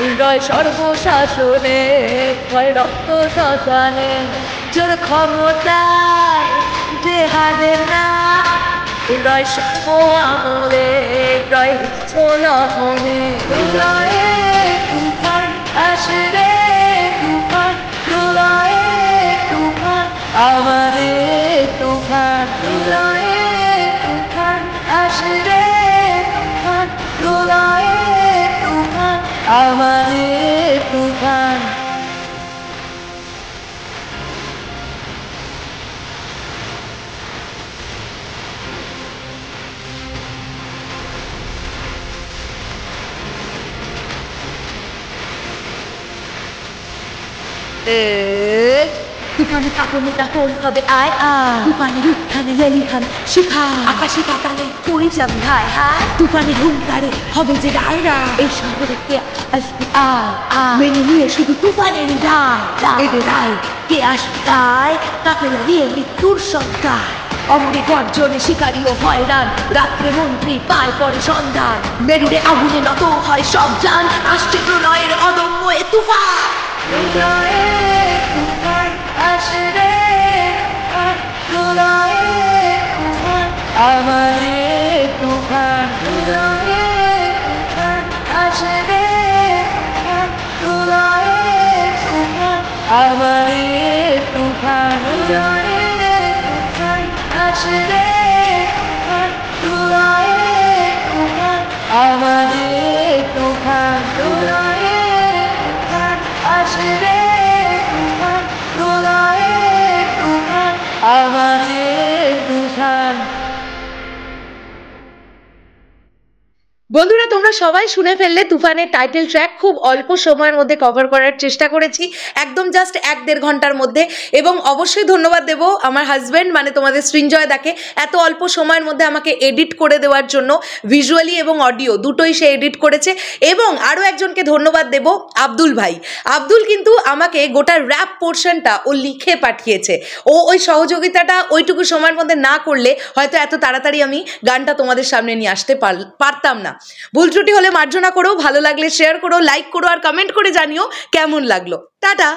হৃদয় সর্বশাসনে হয় রক্ত শ্মশানে জোর ক্ষমতায় যে হারে না হৃদয় সর্ব আমলে হৃদয় ছোলনে হৃদয়ে তুফান আসে রে তুফান হৃদয়ে তুফান আমারে তুফান হৃদয়ে তুফান আসে রে তুফান হৃদয়ে তুফান আমারে তুফান। তুফানে কাপড়ে তখন হবে আয় তুফানের উত্থানে লেলিখান শিখা আকাশে পাতালে পরিচাম ঘায় হায় তুফানের হুঙ্কারে হবে যে রায়রা এই শহরকে আসবে মেনে নিয়ে শুধু তুফানের রায় এদের রায় কে আসবে রায় কাপেলা নিয়ে মৃত্যুর সংখ্যায় অমরে গর্জনে শিকারী ও হয়রান রাত্রে মন্ত্রী পায় পরে সন্ধান মেরুরে আগুনে নত হয় সব জান আসছে প্রলয়ের অদম্য এ তুফান আসে রে প্রলয়ে তুফান আমারে তুফান প্রলয়ে তুফান আসে রে প্রলয়ে তুফান আমারে তুফান প্রলয়ে তুফান আসে রে প্রলয়ে তুফান আমারে তুফান প্রলয়ে তুফান আসে রে বন্ধুরা তোমরা সবাই শুনে ফেললে তুফানের টাইটেল ট্র্যাক। খুব অল্প সময়ের মধ্যে কভার করার চেষ্টা করেছি, একদম জাস্ট 1-1.5 ঘন্টার মধ্যে। এবং অবশ্যই ধন্যবাদ দেব আমার হাজব্যান্ড মানে তোমাদের সৃঞ্জয় দাকে এত অল্প সময়ের মধ্যে আমাকে এডিট করে দেওয়ার জন্য, ভিজুয়ালি এবং অডিও দুটোই সে এডিট করেছে। এবং আরও একজনকে ধন্যবাদ দেব, আব্দুল ভাই। আব্দুল কিন্তু আমাকে গোটা র্যাপ পোর্শনটা ও লিখে পাঠিয়েছে। ও ওই সহযোগিতাটা ওইটুকু সময়ের মধ্যে না করলে হয়তো এত তাড়াতাড়ি আমি গানটা তোমাদের সামনে নিয়ে আসতে পারতাম না। ভুল ত্রুটি হলে মার্জনা করো, ভালো লাগলে শেয়ার করো, লাইক করো আর কমেন্ট করে জানিও কেমন লাগলো। টাটা।